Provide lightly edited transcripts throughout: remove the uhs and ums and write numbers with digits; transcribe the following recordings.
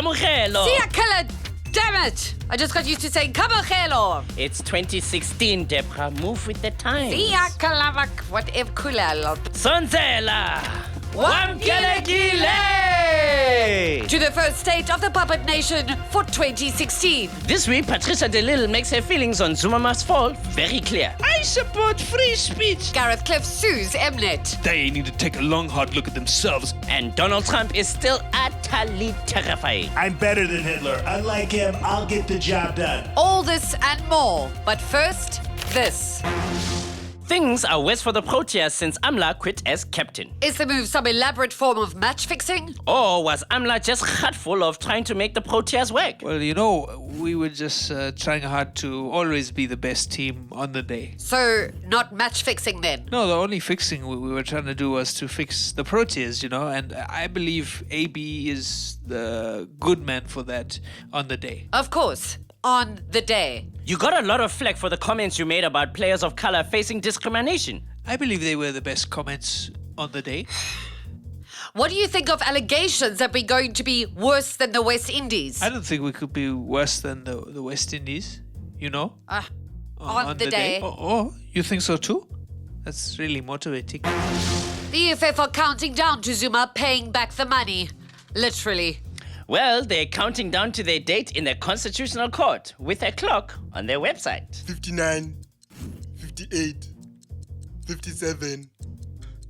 Kamugelo. Siakala, damn it! I just got used to saying Kamugelo. It's 2016, Deborah. Move with the times. Siakala, whatever kulalo. Sonzela. To the first state of the Puppet Nation for 2016. This week, Patricia DeLille makes her feelings on Zuma Must Fall very clear. I support free speech. Gareth Cliff sues Mnet. They need to take a long, hard look at themselves. And Donald Trump is still utterly terrifying. I'm better than Hitler. Unlike him, I'll get the job done. All this and more. But first, this. Things are worse for the Proteas since Amla quit as captain. Is the move some elaborate form of match fixing? Or was Amla just heartful of trying to make the Proteas work? Well, you know, we were just trying hard to always be the best team on the day. So, not match fixing then? No, the only fixing we were trying to do was to fix the Proteas, you know, and I believe AB is the good man for that on the day. Of course, on the day. You got a lot of flack for the comments you made about players of color facing discrimination. I believe they were the best comments on the day. What do you think of allegations that we're going to be worse than the West Indies? I don't think we could be worse than the West Indies, you know? On the day. Oh, you think so too? That's really motivating. The EFF are counting down to Zuma paying back the money. Literally. Well, they're counting down to their date in the Constitutional Court with a clock on their website. 59, 58, 57.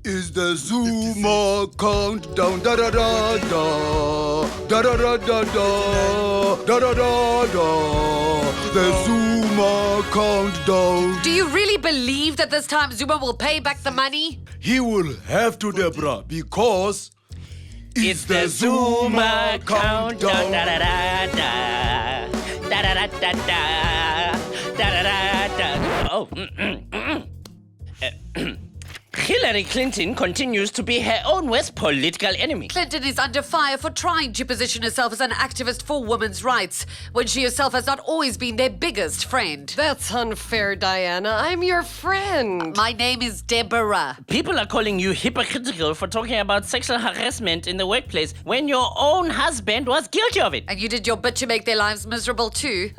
Is the Zuma countdown? Da da da da da da da da da da da da da. The Zuma countdown. Do you really believe that this time Zuma will pay back the money? He will have to, Deborah, because It's the Zuma countdown. Da da da da da da da da da da da da. Oh. Hillary Clinton continues to be her own worst political enemy. Clinton is under fire for trying to position herself as an activist for women's rights, when she herself has not always been their biggest friend. That's unfair, Diana. I'm your friend. My name is Deborah. People are calling you hypocritical for talking about sexual harassment in the workplace when your own husband was guilty of it. And you did your bit to make their lives miserable too.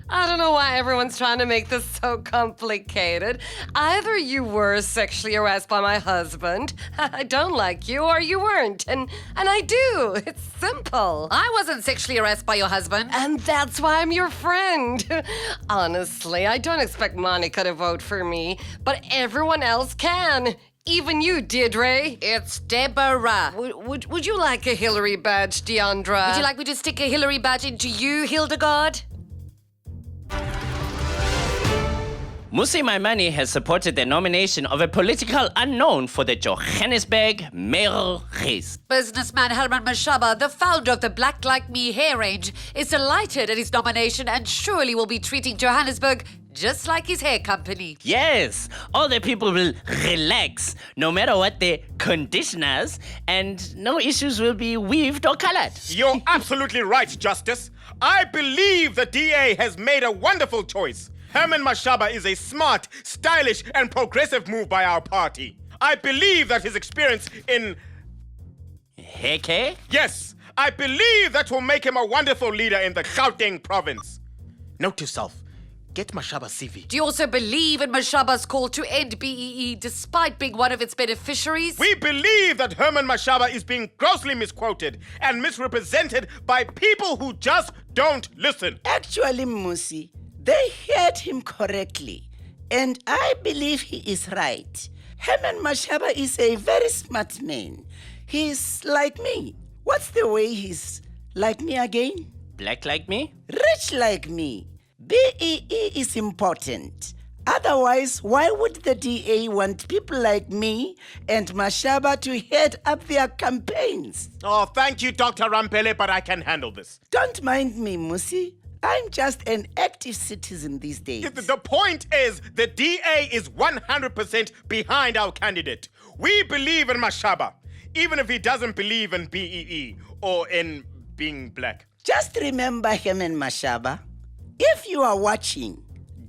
I don't know why everyone's trying to make this so complicated. Either you were sexually harassed by my husband, I don't like you, or you weren't. And I do. It's simple. I wasn't sexually harassed by your husband. And that's why I'm your friend. Honestly, I don't expect Monica to vote for me, but everyone else can. Even you, Deirdre. It's Deborah. Would you like a Hillary badge, Deandra? Would you like me to stick a Hillary badge into you, Hildegard? Musi Maimane has supported the nomination of a political unknown for the Johannesburg mayoral race. Businessman Herman Mashaba, the founder of the Black Like Me hair range, is delighted at his nomination and surely will be treating Johannesburg just like his hair company. Yes, all the people will relax no matter what their conditioners, and no issues will be weaved or colored. You're absolutely right, Justice. I believe the DA has made a wonderful choice. Herman Mashaba is a smart, stylish, and progressive move by our party. I believe that his experience in... Heke? Yes, I believe that will make him a wonderful leader in the Gauteng province. Note to self, get Mashaba's CV. Do you also believe in Mashaba's call to end BEE despite being one of its beneficiaries? We believe that Herman Mashaba is being grossly misquoted and misrepresented by people who just don't listen. Actually, Musi, they heard him correctly, and I believe he is right. Herman Mashaba is a very smart man. He's like me. What's the way he's like me again? Black like me? Rich like me. BEE is important. Otherwise, why would the DA want people like me and Mashaba to head up their campaigns? Oh, thank you, Dr. Rampele, but I can handle this. Don't mind me, Musi. I'm just an active citizen these days. The point is, the DA is 100% behind our candidate. We believe in Mashaba, even if he doesn't believe in BEE or in being black. Just remember Herman Mashaba. If you are watching,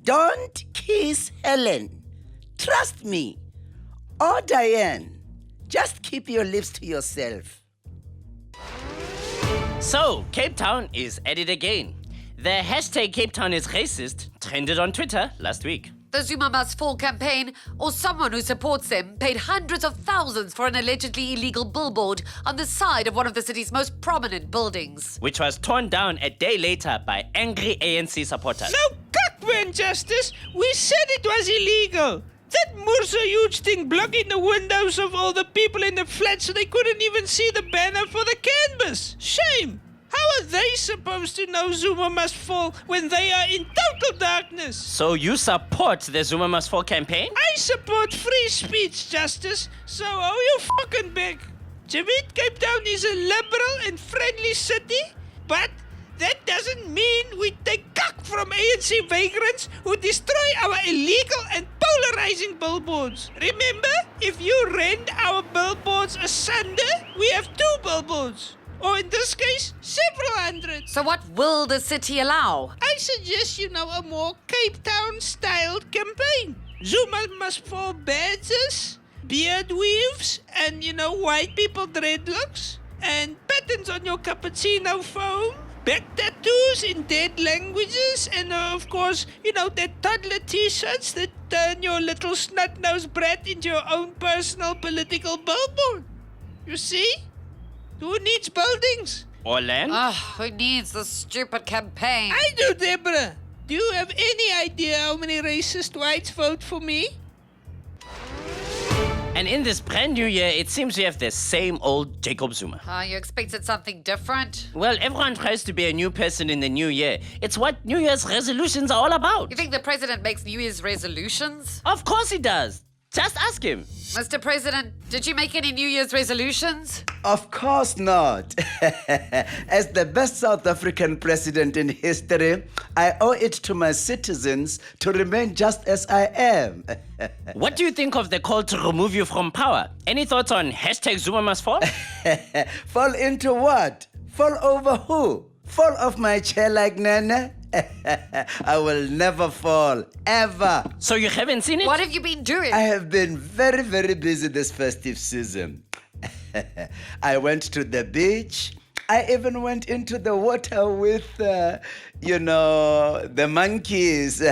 don't kiss Helen. Trust me. Or Diane. Just keep your lips to yourself. So, Cape Town is at it again. The hashtag Cape Town is racist trended on Twitter last week. The Zuma Must Fall campaign, or someone who supports them, paid hundreds of thousands for an allegedly illegal billboard on the side of one of the city's most prominent buildings. Which was torn down a day later by angry ANC supporters. No cockman, Justice! We said it was illegal! That more's a huge thing blocking the windows of all the people in the flat so they couldn't even see the banner for the canvas! Shame! How are they supposed to know Zuma must fall when they are in total darkness? So you support the Zuma Must Fall campaign? I support free speech, Justice, so you fucking big. Javit, Cape Town is a liberal and friendly city, but that doesn't mean we take cock from ANC vagrants who destroy our illegal and polarizing billboards. Remember, if you rend our billboards asunder, we have 2 billboards. Or in this case, several hundred. So what will the city allow? I suggest, a more Cape Town-styled campaign. Zuma must fall badges, beard weaves, and, white people dreadlocks, and patterns on your cappuccino foam, back tattoos in dead languages, and, of course, that toddler T-shirts that turn your little snot-nosed brat into your own personal political billboard. You see? Who needs buildings? Or land? Who needs this stupid campaign? I do, Deborah. Do you have any idea how many racist whites vote for me? And in this brand new year, it seems we have the same old Jacob Zuma. You expected something different? Well, everyone tries to be a new person in the new year. It's what New Year's resolutions are all about. You think the president makes New Year's resolutions? Of course he does. Just ask him. Mr. President, did you make any New Year's resolutions? Of course not. As the best South African president in history, I owe it to my citizens to remain just as I am. What do you think of the call to remove you from power? Any thoughts on hashtag Zuma Must Fall? Fall into what? Fall over who? Fall off my chair like Nana? I will never fall, ever. So you haven't seen it? What have you been doing? I have been very, very busy this festive season. I went to the beach. I even went into the water with, the monkeys.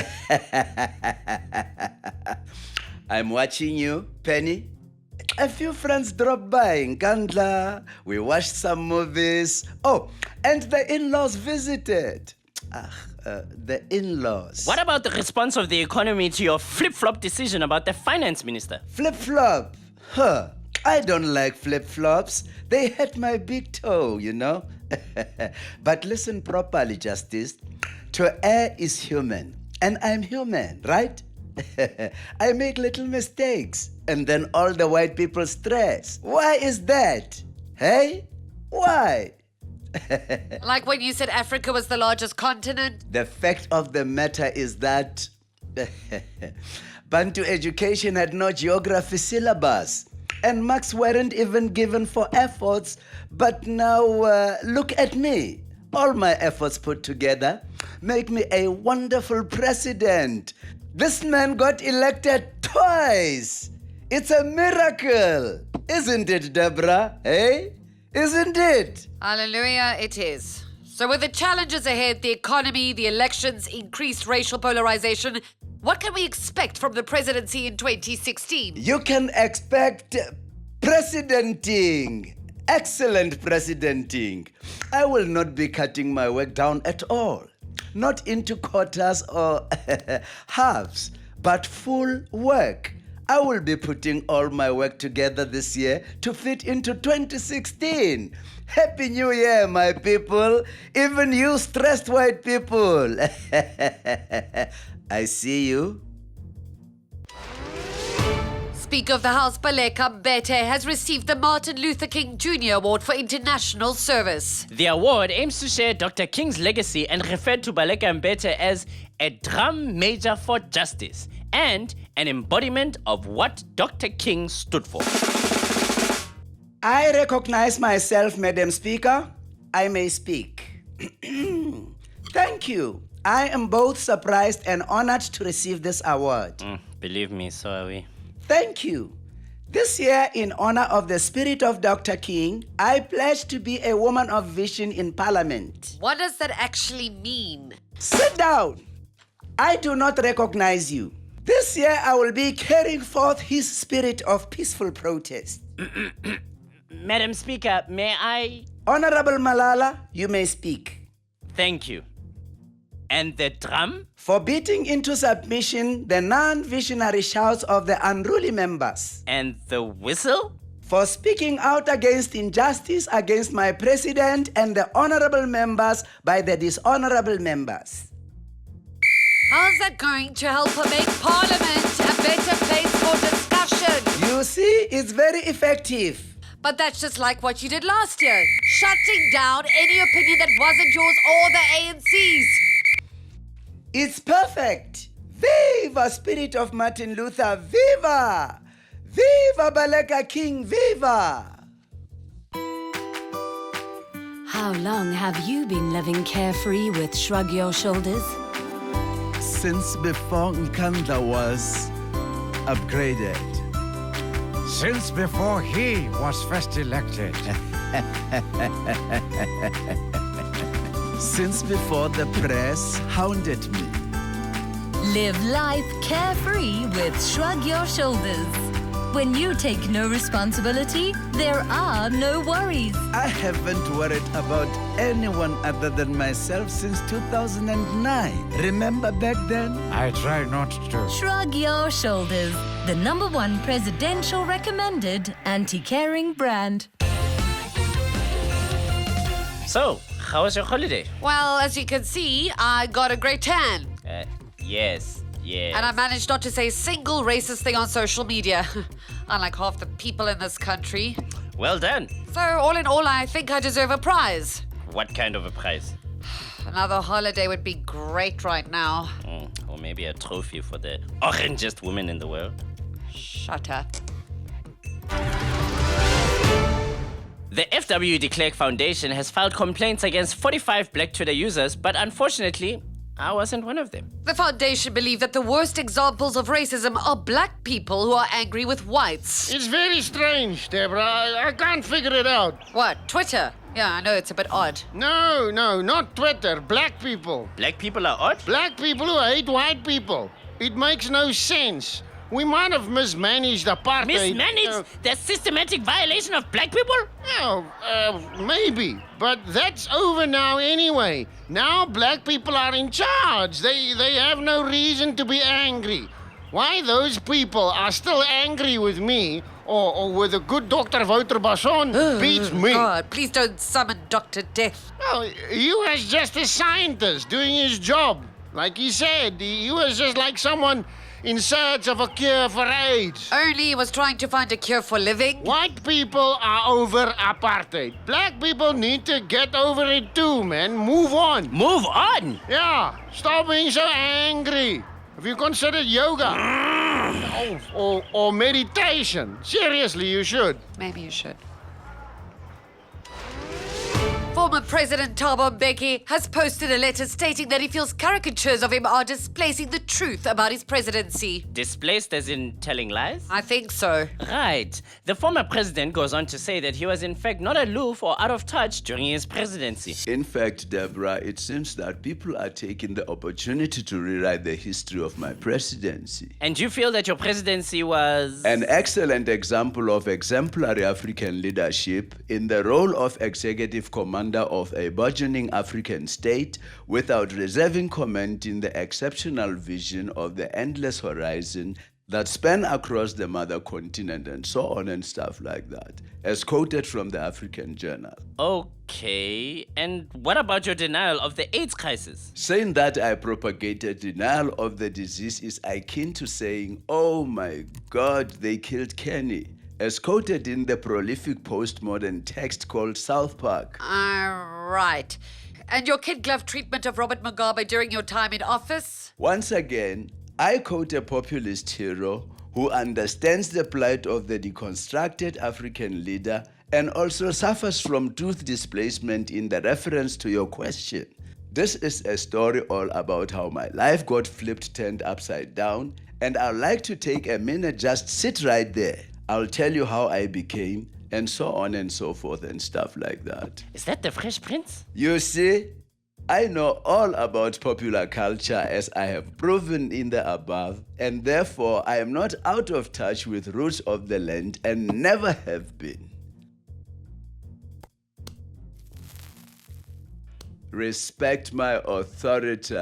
I'm watching you, Penny. A few friends dropped by in Kandla. We watched some movies. Oh, and the in-laws visited. The in-laws. What about the response of the economy to your flip-flop decision about the finance minister? Flip-flop? I don't like flip-flops. They hurt my big toe, But listen properly, Justice. To err is human, and I'm human, right? I make little mistakes, and then all the white people stress. Why is that? Hey? Why? Like when you said Africa was the largest continent? The fact of the matter is that Bantu education had no geography syllabus, and marks weren't even given for efforts. But now, look at me. All my efforts put together make me a wonderful president. This man got elected twice. It's a miracle. Isn't it, Deborah? Hey? Isn't it? Hallelujah, it is. So with the challenges ahead, the economy, the elections, increased racial polarization, what can we expect from the presidency in 2016? You can expect presidenting. Excellent presidenting. I will not be cutting my work down at all. Not into quarters or halves, but full work. I will be putting all my work together this year to fit into 2016. Happy New Year, my people. Even you stressed white people. I see you. Speaker of the House, Baleka Mbete, has received the Martin Luther King Jr. Award for International Service. The award aims to share Dr. King's legacy and referred to Baleka Mbete as a drum major for justice and an embodiment of what Dr. King stood for. I recognize myself, Madam Speaker. I may speak. Thank you. I am both surprised and honored to receive this award. Believe me, so are we. Thank you. This year, in honor of the spirit of Dr. King, I pledge to be a woman of vision in Parliament. What does that actually mean? Sit down. I do not recognize you. This year, I will be carrying forth his spirit of peaceful protest. Madam Speaker, may I? Honorable Malala, you may speak. Thank you. And the drum? For beating into submission the non-visionary shouts of the unruly members. And the whistle? For speaking out against injustice against my president and the honorable members by the dishonorable members. How's that going to help her make Parliament a better place for discussion? You see, it's very effective. But that's just like what you did last year, shutting down any opinion that wasn't yours or the ANC's. It's perfect. Viva spirit of Martin Luther, viva! Viva Baleka King, viva! How long have you been living carefree with Shrug Your Shoulders? Since before Nkandla was upgraded. Since before he was first elected. Since before the press hounded me. Live life carefree with Shrug Your Shoulders. When you take no responsibility, there are no worries. I haven't worried about anyone other than myself since 2009. Remember back then? I try not to. Shrug Your Shoulders, the #1 presidential recommended anti-caring brand. So, how was your holiday? Well, as you can see, I got a great tan. Yes. And I managed not to say a single racist thing on social media, unlike half the people in this country. Well done. So, all in all, I think I deserve a prize. What kind of a prize? Another holiday would be great right now. Or maybe a trophy for the orangest woman in the world. Shut up. The FW de Klerk Foundation has filed complaints against 45 black Twitter users, but unfortunately, I wasn't one of them. The foundation believe that the worst examples of racism are black people who are angry with whites. It's very strange, Deborah. I can't figure it out. What, Twitter? Yeah, I know it's a bit odd. No, not Twitter. Black people. Black people are odd? Black people who hate white people. It makes no sense. We might have mismanaged apartheid. Mismanaged? The systematic violation of black people? Maybe. But that's over now anyway. Now black people are in charge. They have no reason to be angry. Why those people are still angry with me or with a good Dr. Wouter Basson beats me. God, please don't summon Dr. Death. Oh, he was just a scientist doing his job. Like he said, he was just like someone in search of a cure for AIDS. Only he was trying to find a cure for living. White people are over apartheid. Black people need to get over it too, man. Move on. Move on? Yeah. Stop being so angry. Have you considered yoga? or meditation? Seriously, you should. Maybe you should. Former President Thabo Mbeki has posted a letter stating that he feels caricatures of him are displacing the truth about his presidency. Displaced as in telling lies? I think so. Right. The former president goes on to say that he was in fact not aloof or out of touch during his presidency. In fact, Deborah, it seems that people are taking the opportunity to rewrite the history of my presidency. And you feel that your presidency was... an excellent example of exemplary African leadership in the role of executive commander of a burgeoning African state without reserving comment in the exceptional vision of the endless horizon that span across the mother continent and so on and stuff like that, as quoted from the African Journal. Okay, and what about your denial of the AIDS crisis? Saying that I propagated denial of the disease is akin to saying, oh my God, they killed Kenny, as quoted in the prolific postmodern text called South Park. Right. And your kid glove treatment of Robert Mugabe during your time in office? Once again, I quote a populist hero who understands the plight of the deconstructed African leader and also suffers from truth displacement in the reference to your question. This is a story all about how my life got turned upside down, and I'd like to take a minute, just sit right there. I'll tell you how I became, and so on and so forth and stuff like that. Is that the Fresh Prince? You see, I know all about popular culture as I have proven in the above, and therefore I am not out of touch with roots of the land and never have been. Respect my authority.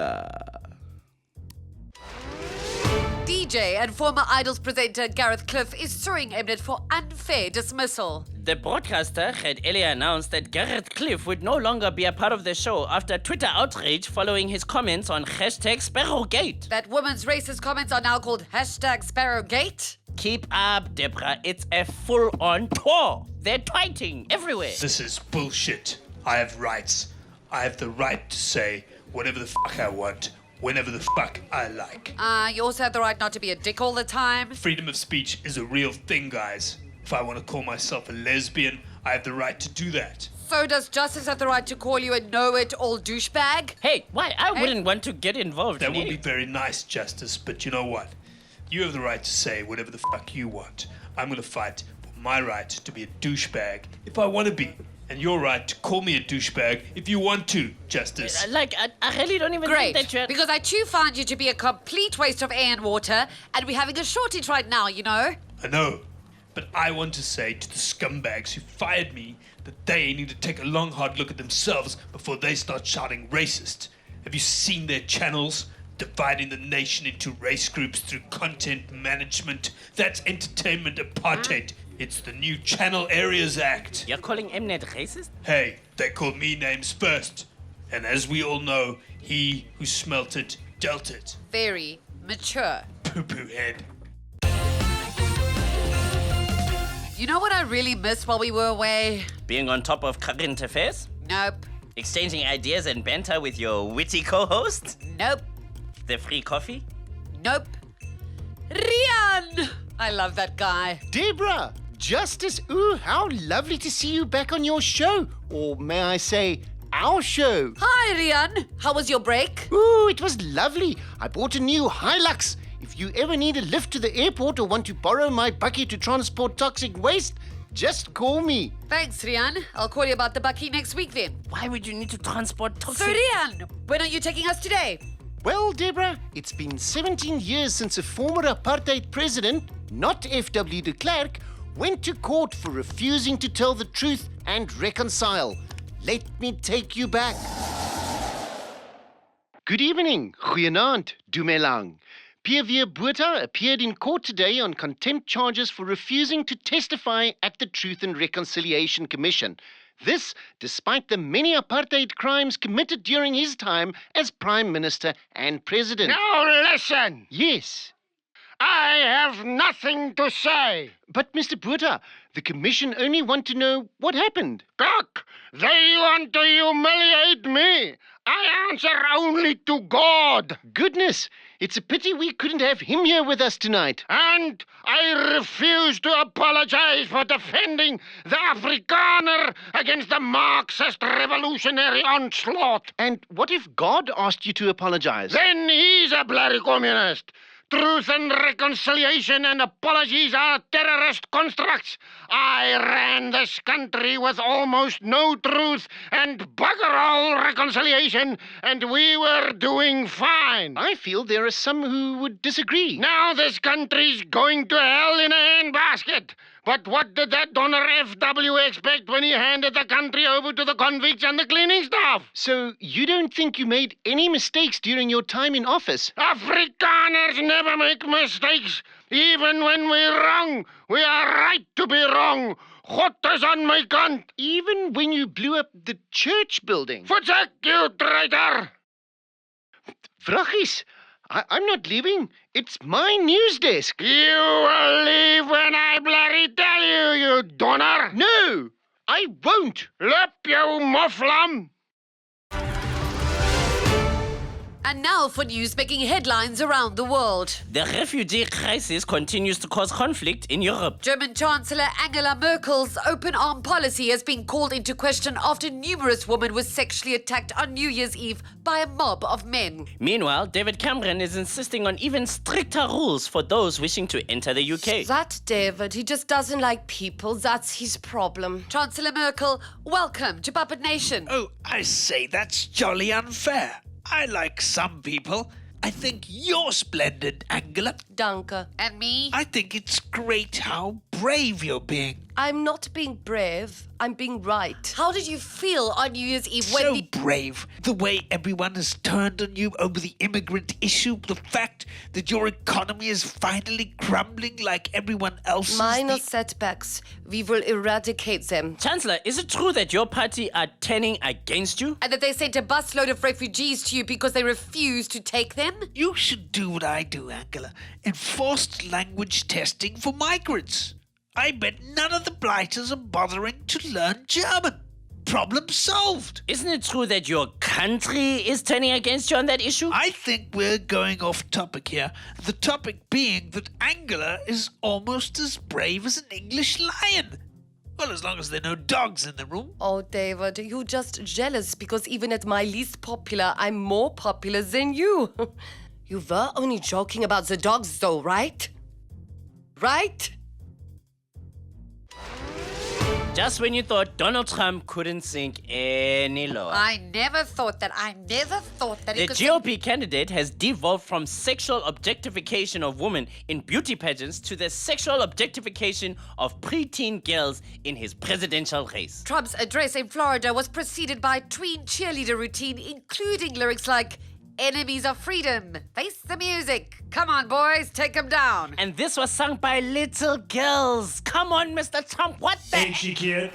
DJ and former Idols presenter Gareth Cliff is suing Mnet for unfair dismissal. The broadcaster had earlier announced that Gareth Cliff would no longer be a part of the show after Twitter outrage following his comments on #Sparrowgate. That woman's racist comments are now called #Sparrowgate. Keep up, Deborah. It's a full-on tour. They're tweeting everywhere. This is bullshit. I have rights. I have the right to say whatever the fuck I want, whenever the fuck I like. You also have the right not to be a dick all the time. Freedom of speech is a real thing, guys. If I want to call myself a lesbian, I have the right to do that. So does Justice have the right to call you a know-it-all douchebag? Hey, why? I wouldn't want to get involved. That would be very nice, Justice, but you know what? You have the right to say whatever the fuck you want. I'm going to fight for my right to be a douchebag if I want to be. And your right to call me a douchebag if you want to, Justice. I really don't even Great, think that you're... because I too find you to be a complete waste of air and water, and we're having a shortage right now, you know? I know, but I want to say to the scumbags who fired me that they need to take a long, hard look at themselves before they start shouting racist. Have you seen their channels? Dividing the nation into race groups through content management. That's entertainment apartheid. It's the new Channel Areas Act. You're calling Mnet racist? Hey, they called me names first. And as we all know, he who smelt it, dealt it. Very mature. Poo-poo head. You know what I really missed while we were away? Being on top of current affairs? Nope. Exchanging ideas and banter with your witty co-host? Nope. The free coffee? Nope. Rian! I love that guy. Deborah! Justice, ooh, how lovely to see you back on your show. Or may I say, our show. Hi, Rian. How was your break? Ooh, it was lovely. I bought a new Hilux. If you ever need a lift to the airport or want to borrow my bucky to transport toxic waste, just call me. Thanks, Rian. I'll call you about the bucky next week then. Why would you need to transport toxic... So, Rian, when are you taking us today? Well, Deborah, it's been 17 years since a former apartheid president, not F.W. de Klerk, went to court for refusing to tell the truth and reconcile. Let me take you back. Good evening, goeienaand, Dumelang. Pierre Botha appeared in court today on contempt charges for refusing to testify at the Truth and Reconciliation Commission. This, despite the many apartheid crimes committed during his time as Prime Minister and President. Now listen! Yes. I have nothing to say. But, Mr. Botha, the Commission only want to know what happened. Cock, they want to humiliate me. I answer only to God. Goodness, it's a pity we couldn't have him here with us tonight. And I refuse to apologize for defending the Afrikaner against the Marxist revolutionary onslaught. And what if God asked you to apologize? Then he's a bloody communist. Truth and reconciliation and apologies are terrorist constructs. I ran this country with almost no truth and bugger all reconciliation, and we were doing fine. I feel there are some who would disagree. Now this country's going to hell in a handbasket. But what did that donor F.W. expect when he handed the country over to the convicts and the cleaning staff? So you don't think you made any mistakes during your time in office? Afrikaners never make mistakes. Even when we're wrong, we are right to be wrong. God is on my kant. Even when you blew up the church building? Verzeker, you traitor! Vraggies, I'm not leaving. It's my news desk. You will leave when I bloody tell you, you donor. No, I won't. Lep, you moflam. And now for news making headlines around the world. The refugee crisis continues to cause conflict in Europe. German Chancellor Angela Merkel's open arm policy has been called into question after numerous women were sexually attacked on New Year's Eve by a mob of men. Meanwhile, David Cameron is insisting on even stricter rules for those wishing to enter the UK. That David, he just doesn't like people. That's his problem. Chancellor Merkel, welcome to Puppet Nation. Oh, I say, that's jolly unfair. I like some people. I think you're splendid, Angela. Danke. And me? I think it's great how brave you're being. I'm not being brave. I'm being right. How did you feel on New Year's Eve when So brave. The way everyone has turned on you over the immigrant issue. The fact that your economy is finally crumbling like everyone else's. Minor setbacks. We will eradicate them. Chancellor, is it true that your party are turning against you? And that they sent a busload of refugees to you because they refused to take them? You should do what I do, Angela. Enforced language testing for migrants. I bet none of the blighters are bothering to learn German. Problem solved. Isn't it true that your country is turning against you on that issue? I think we're going off topic here. The topic being that Angela is almost as brave as an English lion. Well, as long as there are no dogs in the room. Oh, David, you're just jealous because even at my least popular, I'm more popular than you. You were only joking about the dogs, though, right? Right? Just when you thought Donald Trump couldn't sink any lower. I never thought that The GOP candidate has devolved from sexual objectification of women in beauty pageants to the sexual objectification of preteen girls in his presidential race. Trump's address in Florida was preceded by a tween cheerleader routine, including lyrics like, "Enemies of freedom, face the music. Come on, boys, take them down." And this was sung by little girls. Come on, Mr. Trump, what the? Ain't she cute?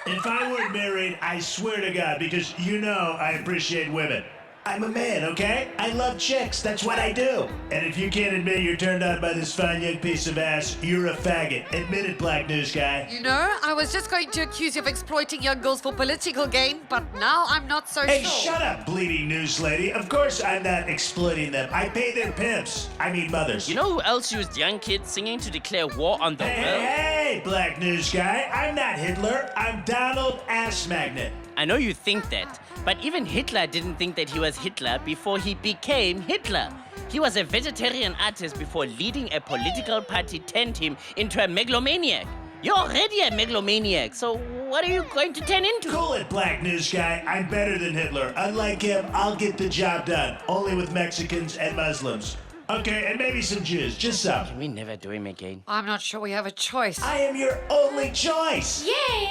If I weren't married, I swear to God, because you know I appreciate women. I'm a man, okay? I love chicks. That's what I do. And if you can't admit you're turned on by this fine young piece of ass, you're a faggot. Admit it, Black News Guy. You know, I was just going to accuse you of exploiting young girls for political gain, but now I'm not so Hey, sure. shut up, bleeding news lady. Of course I'm not exploiting them. I pay their pimps. I mean mothers. You know who else used young kids singing to declare war on the world? Hey, Black News Guy. I'm not Hitler. I'm Donald Ass Magnet. I know you think that, but even Hitler didn't think that he was Hitler before he became Hitler. He was a vegetarian artist before leading a political party turned him into a megalomaniac. You're already a megalomaniac, so what are you going to turn into? Cool it, Black News Guy. I'm better than Hitler. Unlike him, I'll get the job done. Only with Mexicans and Muslims. Okay, and maybe some Jews. Just some. Can we never do him again? I'm not sure we have a choice. I am your only choice. Yay!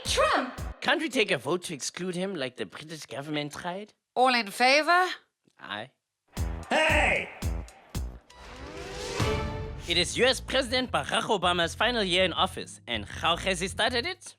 Trump! Can't we take a vote to exclude him like the British government tried? All in favor? Aye. Hey! It is US President Barack Obama's final year in office. And how has he started it?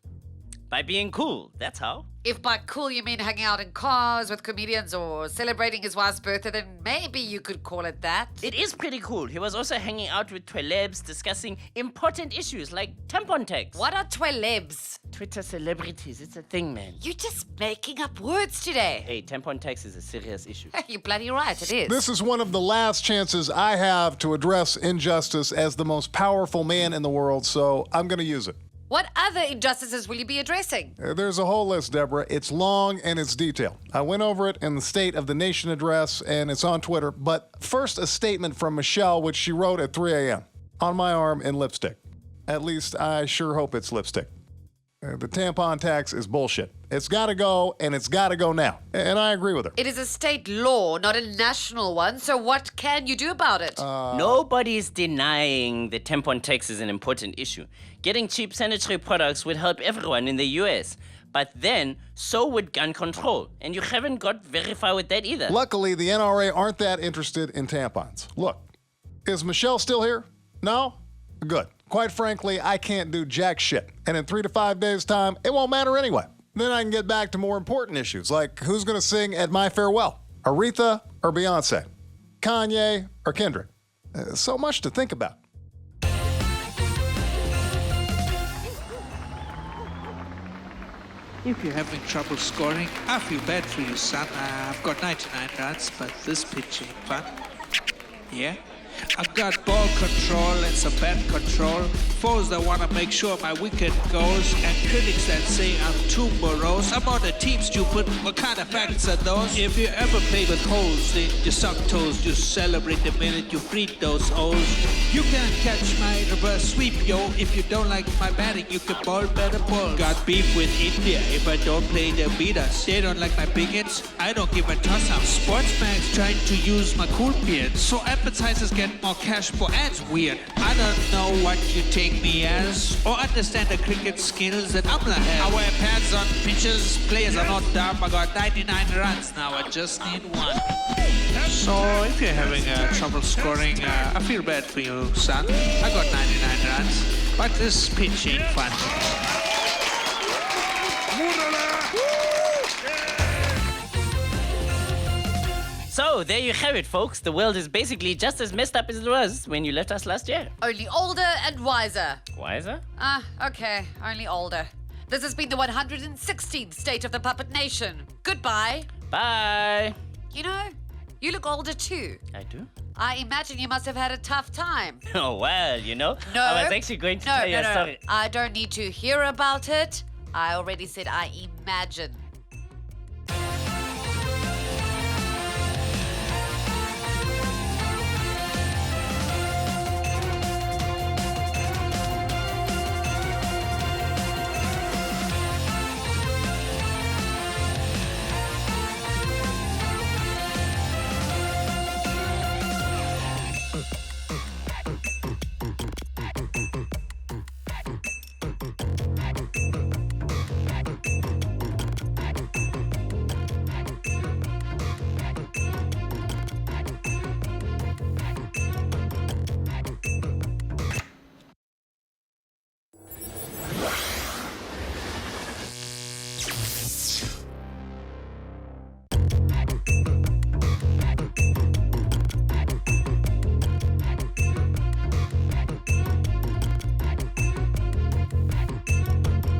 By being cool, that's how. If by cool you mean hanging out in cars with comedians or celebrating his wife's birthday, then maybe you could call it that. It is pretty cool. He was also hanging out with twelebs discussing important issues like tampon tax. What are twelebs? Twitter celebrities, it's a thing, man. You're just making up words today. Hey, tampon tax is a serious issue. You're bloody right, it is. This is one of the last chances I have to address injustice as the most powerful man in the world, so I'm going to use it. What other injustices will you be addressing? There's a whole list, Deborah. It's long and it's detailed. I went over it in the State of the Nation address, and it's on Twitter. But first, a statement from Michelle, which she wrote at 3 a.m. on my arm in lipstick. At least, I sure hope it's lipstick. The tampon tax is bullshit. It's gotta go, and it's gotta go now. And I agree with her. It is a state law, not a national one, so what can you do about it? Nobody's denying the tampon tax is an important issue. Getting cheap sanitary products would help everyone in the US. But then, so would gun control. And you haven't got very far with that either. Luckily, the NRA aren't that interested in tampons. Look, is Michelle still here? No? Good. Quite frankly, I can't do jack shit. And in 3 to 5 days' time, it won't matter anyway. Then I can get back to more important issues, like who's gonna sing at my farewell? Aretha or Beyonce? Kanye or Kendrick? So much to think about. If you're having trouble scoring, I feel bad for you, son. I've got 99 runs, but this pitch ain't fun. Yeah? I've got ball control and some bat control. Foes that want to make sure my wicket goes, and critics that say I'm too morose. I'm on the team, stupid. What kind of facts are those? If you ever played with holes in your sock toes, you celebrate the minute you freed those O's. You can catch my reverse sweep, yo. If you don't like my batting, you can ball better balls. Got beef with India if I don't play their beat us. They don't like my big hits, I don't give a toss up. Sportsman's trying to use my cool beard, so advertisers get more cash for ads. Weird. I don't know what you take me as, or understand the cricket skills that Amla has. I wear pads on pitches, players are not dumb. I got 99 runs now, I just need one. So if you're having trouble scoring, I feel bad for you, son. I got 99 runs, but this pitch ain't fun. So, there you have it, folks. The world is basically just as messed up as it was when you left us last year. Only older and wiser. Wiser? Okay, only older. This has been the 116th State of the Puppet Nation. Goodbye. Bye. You know, you look older too. I do? I imagine you must have had a tough time. Oh, well, you know. No. I was actually going to tell you a story. I don't need to hear about it. I already said I imagine.